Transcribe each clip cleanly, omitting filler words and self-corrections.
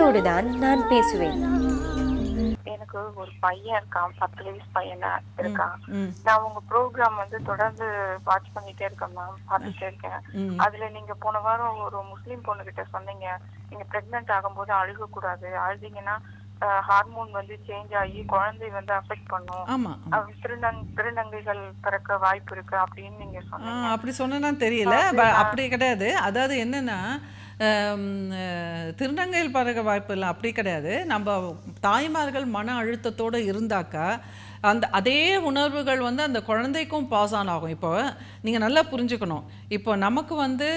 உங்களோடு தான் நான் பேசுவேன். எனக்கு ஒரு பையன் இருக்கான், 10 வயசு பையனா ம், இருக்கான். ம், நான் உங்க ப்ரோக்ராம் வந்து தொடர்ந்து வாட்ச் பண்ணிட்டே இருக்கேன் மேம், பார்த்துட்டே இருக்கேன். ம். அதுல நீங்க போன வாரம் ஒரு முஸ்லீம் பொண்ணு கிட்ட சொன்னீங்க, நீங்க பிரெக்னென்ட் ஆகும்போது அழுக கூடாது, அழுதீங்கன்னா ஹார்மோன் வந்து சேஞ்ச் ஆகி குழந்தை வந்து அஃபெக்ட் பண்ணும், ஆமா, ஆமா. திருநங்கைகள் பிறக்க வாய்ப்பு இருக்கு அப்படின்னு நீங்க சொன்னீங்க. அப்படி சொன்னா தெரியல. அப்படி கிடையாது. அதாவது என்னன்னா, திருநங்கையில் பறக்க வாய்ப்பு இல்லை, அப்படி கிடையாது. நம்ம தாய்மார்கள் மன அழுத்தத்தோடு இருந்தாக்கா அதே உணர்வுகள் வந்து அந்த குழந்தைக்கும் பாஸ் ஆன் ஆகும். இப்போ நீங்கள் நல்லா புரிஞ்சுக்கணும். இப்போ நமக்கு வந்து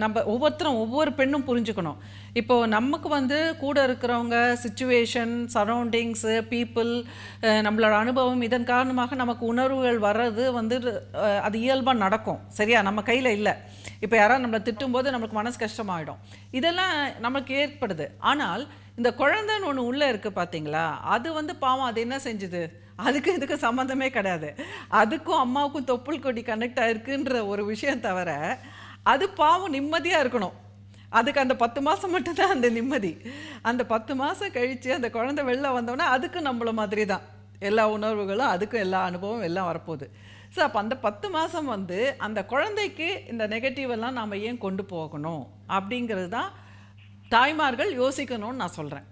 நம்ம ஒவ்வொருத்தரும் ஒவ்வொரு பெண்ணும் புரிஞ்சுக்கணும். இப்போது நமக்கு வந்து கூட இருக்கிறவங்க, சிச்சுவேஷன், சரௌண்டிங்ஸு, பீப்புள், நம்மளோட அனுபவம், இதன் காரணமாக நமக்கு உணர்வுகள் வர்றது வந்து அது இயல்பாக நடக்கும். சரியா? நம்ம கையில் இல்லை. இப்போ யாராவது நம்மளை திட்டும்போது நம்மளுக்கு மனசு கஷ்டமாயிடும். இதெல்லாம் நமக்கு ஏற்படுது. ஆனால் இந்த குழந்தைன்னு ஒன்று உள்ளே இருக்குது பார்த்தீங்களா, அது வந்து பாவம் அது என்ன செஞ்சுது, அதுக்கு இதுக்கு சம்மந்தமே கிடையாது. அதுக்கும் அம்மாவுக்கும் தொப்புள் கொடி கனெக்ட் ஆகிருக்குன்ற ஒரு விஷயம் தவிர அது பாவம் நிம்மதியாக இருக்கணும். அதுக்கு அந்த 10 மாதம் மட்டும்தான் அந்த நிம்மதி. அந்த 10 மாதம் கழித்து அந்த குழந்தை வெளில வந்தோடனே அதுக்கும் நம்மள மாதிரி தான் எல்லா உணர்வுகளும், அதுக்கும் எல்லா அனுபவம் எல்லாம் வரப்போகுது. ஸோ அப்போ அந்த 10 மாதம் வந்து அந்த குழந்தைக்கு இந்த நெகட்டிவ் எல்லாம் நாம் ஏன் கொண்டு போகணும் அப்படிங்கிறது தான் தாய்மார்கள் யோசிக்கணும்னு நான் சொல்கிறேன்.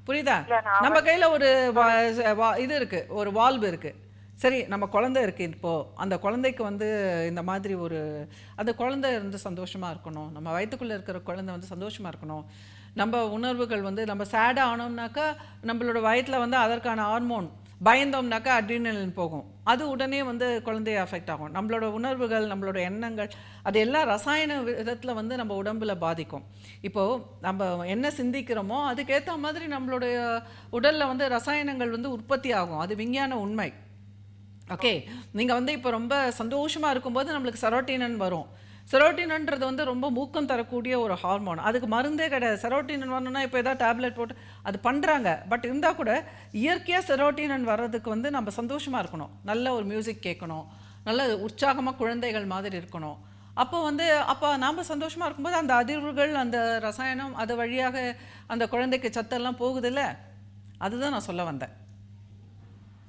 புரியுதா? நம்ம கையில் ஒரு இது இருக்குது, ஒரு வால்வு இருக்குது. சரி, நம்ம குழந்தை இருக்குது. இப்போது அந்த குழந்தைக்கு வந்து இந்த மாதிரி ஒரு அந்த குழந்தை வந்து சந்தோஷமாக இருக்கணும், நம்ம வயிற்றுக்குள்ளே இருக்கிற குழந்தை வந்து சந்தோஷமாக இருக்கணும். நம்ம உணர்வுகள் வந்து நம்ம சேடாக ஆனோம்னாக்கா நம்மளோட வயிற்றில் வந்து அதற்கான ஹார்மோன், பயந்தோம்னாக்கா அட்ரினலின் போகும், அது உடனே வந்து குழந்தைய அஃபெக்ட் ஆகும். நம்மளோட உணர்வுகள், நம்மளோட எண்ணங்கள், அது எல்லாம் ரசாயன விதத்தில் வந்து நம்ம உடம்பில் பாதிக்கும். இப்போது நம்ம என்ன சிந்திக்கிறோமோ அதுக்கேற்ற மாதிரி நம்மளுடைய உடலில் வந்து ரசாயனங்கள் வந்து உற்பத்தி ஆகும். அது விஞ்ஞான உண்மை. ஓகே, நீங்கள் வந்து இப்போ ரொம்ப சந்தோஷமாக இருக்கும்போது நம்மளுக்கு செரோட்டினன் வரும். செரோட்டினன்றது வந்து ரொம்ப ஊக்கம் தரக்கூடிய ஒரு ஹார்மோன். அதுக்கு மருந்தே கிடையாது. செரோட்டினன் வரணும்னா இப்போ ஏதாவது டேப்லெட் போட்டு அது பண்ணுறாங்க. பட் இருந்தால் கூட இயற்கையாக செரோட்டினன் வர்றதுக்கு வந்து நம்ம சந்தோஷமாக இருக்கணும், நல்ல ஒரு மியூசிக் கேட்கணும், நல்ல உற்சாகமாக குழந்தைகள் மாதிரி இருக்கணும். அப்போ நாம் சந்தோஷமாக இருக்கும்போது அந்த அதிர்வுகள், அந்த ரசாயனம், அது வழியாக அந்த குழந்தைக்கு சத்தெல்லாம் போகுதில்ல. அதுதான் நான் சொல்ல வந்தேன்.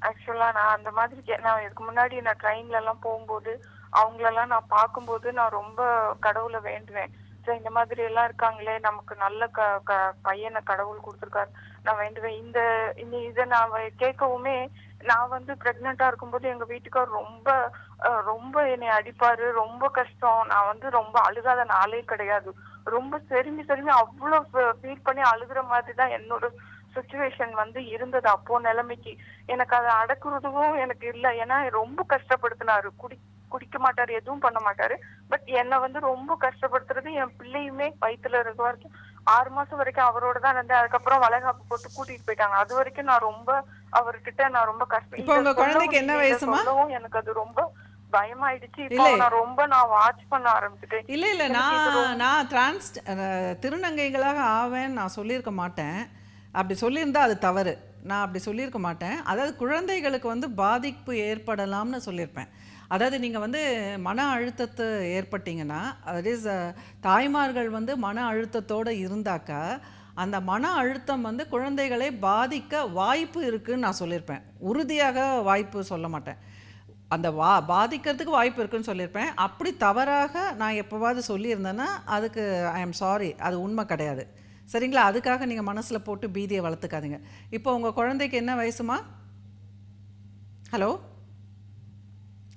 ஆக்சுவலா நான் அந்த மாதிரி நான் இதுக்கு முன்னாடி நான் ட்ரெயின்ல எல்லாம் போகும்போது அவங்களெல்லாம் நான் பார்க்கும்போது நான் ரொம்ப கடவுளை வேண்டுவேன். சரி, இந்த மாதிரி எல்லாம் இருக்காங்களே, நமக்கு நல்ல பையனை கடவுள் கொடுத்துருக்காரு, நான் வேண்டுவேன். இதை நான் கேட்கவுமே நான் வந்து பிரெக்னெண்டா இருக்கும்போது எங்க வீட்டுக்கார் ரொம்ப ரொம்ப என்னை அடிப்பாரு, ரொம்ப கஷ்டம். நான் வந்து ரொம்ப அழுகாத நாளே கிடையாது. ரொம்ப செருமி அவ்வளவு ஃபீல் பண்ணி அழுகுற மாதிரி தான் என்னோட சுச்சுவேஷன் வந்து இருந்தது அப்போ நிலைமைக்கு. எனக்கு அதை அடக்குறதும் எனக்கு இல்லை. ஏன்னா ரொம்ப கஷ்டப்படுத்தினாரு. குடிக்க மாட்டாரு, எதுவும் பண்ண மாட்டாரு. பட் என்னை வந்து ரொம்ப கஷ்டப்படுத்துறது. என் பிள்ளையுமே வயிற்றுல இருக்க வரைக்கும் 6 மாசம் வரைக்கும் அவரோட தான் இருந்தேன். அதுக்கப்புறம் வளைகாப்பு போட்டு கூட்டிட்டு போயிட்டாங்க. அது வரைக்கும் நான் ரொம்ப அவர்கிட்ட நான் ரொம்ப கஷ்டம். என்ன வயசுமா? எனக்கு அது ரொம்ப பயமாயிடுச்சு. இப்போ நான் வாட்ச் பண்ண ஆரம்பிச்சுட்டேன். இல்லை நான் திருநங்கைகளாக ஆவேன்னு நான் சொல்லியிருக்க மாட்டேன். அப்படி சொல்லியிருந்தா அது தவறு. நான் அப்படி சொல்லியிருக்க மாட்டேன். அதாவது குழந்தைகளுக்கு வந்து பாதிப்பு ஏற்படலாம்னு சொல்லியிருப்பேன். அதாவது நீங்கள் வந்து மன அழுத்தத்தை ஏற்பட்டீங்கன்னா, அது இஸ் தாய்மார்கள் வந்து மன அழுத்தத்தோடு இருந்தாக்கா அந்த மன அழுத்தம் வந்து குழந்தைகளை பாதிக்க வாய்ப்பு இருக்குதுன்னு நான் சொல்லியிருப்பேன். உறுதியாக வாய்ப்பு சொல்ல மாட்டேன். அந்த பாதிக்கிறதுக்கு வாய்ப்பு இருக்குதுன்னு சொல்லியிருப்பேன். அப்படி தவறாக நான் எப்போவாவது சொல்லியிருந்தேன்னா அதுக்கு ஐ எம் சாரி, அது உண்மை கிடையாது. சரிங்களா? அதுக்காக நீங்கள் மனசில் போட்டு பீதியை வளர்த்துக்காதீங்க. இப்போ உங்கள் குழந்தைக்கு என்ன வயசுமா? ஹலோ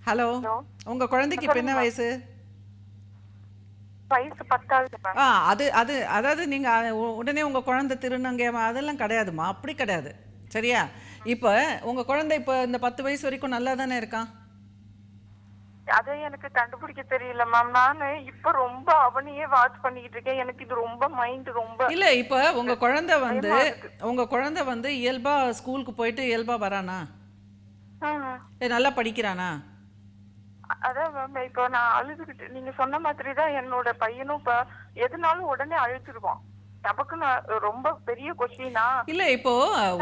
ஹலோ உங்கள் குழந்தைக்கு இப்போ என்ன வயசு? வயசு 10. அதாவது நீங்கள் உடனே உங்கள் குழந்தை திருநங்கை அதெல்லாம் கிடையாதுமா, அப்படி கிடையாது. சரியா? இப்போ உங்கள் குழந்தை இப்போ இந்த 10 வயசு வரைக்கும் நல்லா தானே இருக்கான்? அதை எனக்கு கண்டுபிடிக்க தெரியல மேம். நானு இப்ப ரொம்ப அவனையே வாட்ச் பண்ணிக்கிட்டு இருக்கேன். எனக்கு இது ரொம்ப மைண்ட் ரொம்ப இல்ல. இப்ப உங்க குழந்தை வந்து இயல்பா ஸ்கூலுக்கு போயிட்டு இயல்பா வரானா? நல்லா படிக்கிறானா? அதான் மேம், இப்போ நான் அழுதுகிட்டு நீங்க சொன்ன மாதிரி தான் என்னோட பையனும் இப்ப எதுனாலும் உடனே அழுதுருவான். நமக்கு ரொம்ப பெரிய கொஸ்டினா இல்ல. இப்போ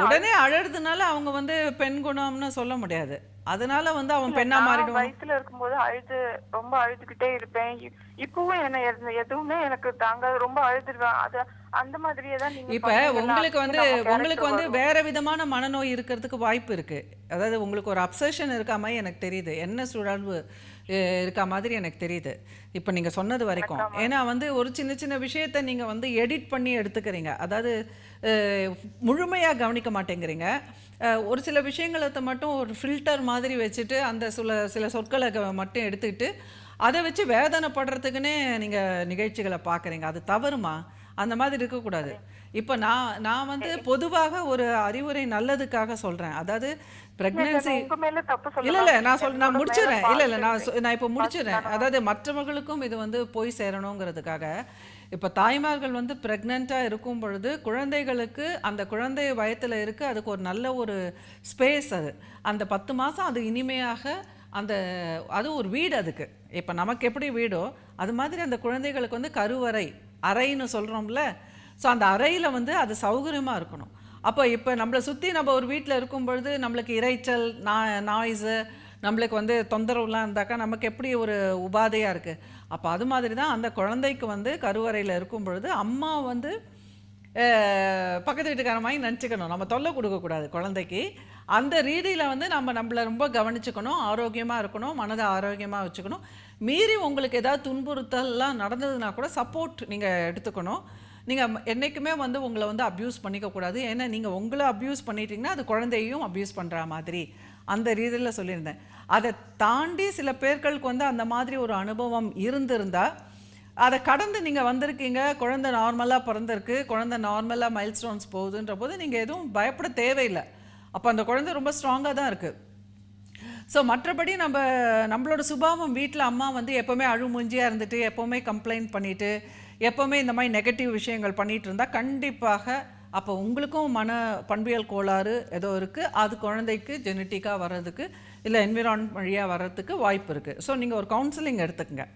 உடனே அழறதுனால அவங்க வந்து பெண் குணம்னு சொல்ல முடியாது. அதனால வந்து அவன் இல்ல பெண்ணா நான் மாறிடுவான். வயித்துல இருக்கும்போது ரொம்ப அழுதுகிட்டே இருப்பேன். இப்பவும் என்ன எதுவுமே எனக்கு தாங்காது. ரொம்ப அழுதுருவேன். அந்த மாதிரியே தான் நீங்க இப்ப சொன்னீங்கல்ல, உங்களுக்கு அதுலயே வந்து நம்ம உங்களுக்கு கேரக்டர் வந்து வரும். வேற விதமான மனநோய் இருக்கிறதுக்கு வாய்ப்பு இருக்கு. அதாவது உங்களுக்கு ஒரு அப்சஷன் இருக்கா மாதிரி எனக்கு தெரியுது. என்ன சுழல்வு இருக்கா மாதிரி எனக்கு தெரியுது. இப்ப நீங்க சொன்னது வரைக்கும். எனக்காமா ஏன்னா வந்து ஒரு சின்ன சின்ன விஷயத்த நீங்க வந்து எடிட் பண்ணி எடுத்துக்கிறீங்க. அதாவது அஹ், முழுமையா கவனிக்க மாட்டேங்கிறீங்க. ஒரு சில விஷயங்கள மட்டும் ஒரு ஃபில்டர் மாதிரி வச்சுட்டு அந்த சில சொற்களை மட்டும் எடுத்துக்கிட்டு அதை வச்சு வேதனைப்படுறதுக்குன்னே நீங்க நிகழ்ச்சிகளை பார்க்குறீங்க. அது தவறுமா? அந்த மாதிரி இருக்கக்கூடாது. சரி. இப்போ நான் வந்து எ- பொதுவாக ஒரு அறிவுரை நல்லதுக்காக சொல்றேன். அதாவது இல்ல இல்ல பிரெக்னன்சி நான் உங்க மேல தப்பு சொல்ல இல்ல மேம். நான் என்னோட மேல முடிச்சிடுறேன். இல்ல ஃபால்ட் நான் இப்போ ஃபால்ட் முடிச்சிடுறேன். தானே மேம். அதாவது மற்றவர்களுக்கும் இது வந்து போய் சேரணுங்கிறதுக்காக இப்போ தாய்மார்கள் வந்து பிரெக்னெண்ட்டாக இருக்கும் பொழுது குழந்தைகளுக்கு அந்த குழந்தை வயத்தில் இருக்கு, அதுக்கு ஒரு நல்ல ஒரு ஸ்பேஸ் அது. அந்த 10 மாதம் அது இனிமையாக அந்த அது ஒரு வீடு அதுக்கு. இப்போ நமக்கு எப்படி வீடோ அது மாதிரி அந்த குழந்தைகளுக்கு வந்து கருவறை அறைன்னு சொல்கிறோம்ல. ஸோ அந்த அறையில் வந்து அது சௌகரியமாக இருக்கணும். அப்போ இப்போ நம்மளை சுற்றி நம்ம ஒரு வீட்டில் இருக்கும் பொழுது நம்மளுக்கு இரைச்சல் நாய்ஸு நம்மளுக்கு வந்து தொந்தரவுலாம் இருந்தாக்கா நமக்கு எப்படி ஒரு உபாதையாக இருக்குது. அப்போ அது மாதிரி தான் அந்த குழந்தைக்கு வந்து கருவறையில் இருக்கும் பொழுது அம்மா வந்து பக்கத்து வீட்டுக்கார மாதிரி நினச்சிக்கணும். நம்ம தொல்லை கொடுக்கக்கூடாது குழந்தைக்கு. அந்த ரீதியில் வந்து நம்மளை ரொம்ப கவனிச்சுக்கணும், ஆரோக்கியமாக இருக்கணும், மனதை ஆரோக்கியமாக வச்சுக்கணும். மீறி உங்களுக்கு ஏதாவது துன்புறுத்தல்லாம் நடந்ததுன்னா கூட சப்போர்ட் நீங்கள் எடுத்துக்கணும். நீங்கள் என்றைக்குமே வந்து உங்களை வந்து அப்யூஸ் பண்ணிக்கக்கூடாது. ஏன்னா நீங்கள் உங்களை அப்யூஸ் பண்ணிட்டீங்கன்னா அது குழந்தையும் அப்யூஸ் பண்ணுற மாதிரி அந்த ரீதியில் சொல்லியிருந்தேன். அதை தாண்டி சில பேர்களுக்கு வந்து அந்த மாதிரி ஒரு அனுபவம் இருந்திருந்தால் அதை கடந்து நீங்கள் வந்திருக்கீங்க, குழந்தை நார்மலாக பிறந்திருக்கு, குழந்தை நார்மலாக மைல்ஸ்டோன்ஸ் போகுதுன்ற போது நீங்கள் எதுவும் பயப்பட தேவையில்லை. அப்போ அந்த குழந்தை ரொம்ப ஸ்ட்ராங்காக தான் இருக்குது. ஸோ மற்றபடி நம்மளோட சுபாவம் வீட்டில் அம்மா வந்து எப்போவுமே அழுமூஞ்சியாக இருந்துட்டு எப்போவுமே கம்ப்ளைண்ட் பண்ணிவிட்டு எப்போவுமே இந்த மாதிரி நெகட்டிவ் விஷயங்கள் பண்ணிகிட்டு இருந்தால் கண்டிப்பாக அப்போ உங்களுக்கும் பண்பியல் கோளாறு ஏதோ இருக்குது. அது குழந்தைக்கு ஜெனட்டிக்காக வர்றதுக்கு இல்லை என்விரான்மெண்ட் வழியாக வர்றதுக்கு வாய்ப்பு இருக்குது. ஸோ நீங்கள் ஒரு கவுன்சிலிங் எடுத்துக்கங்க.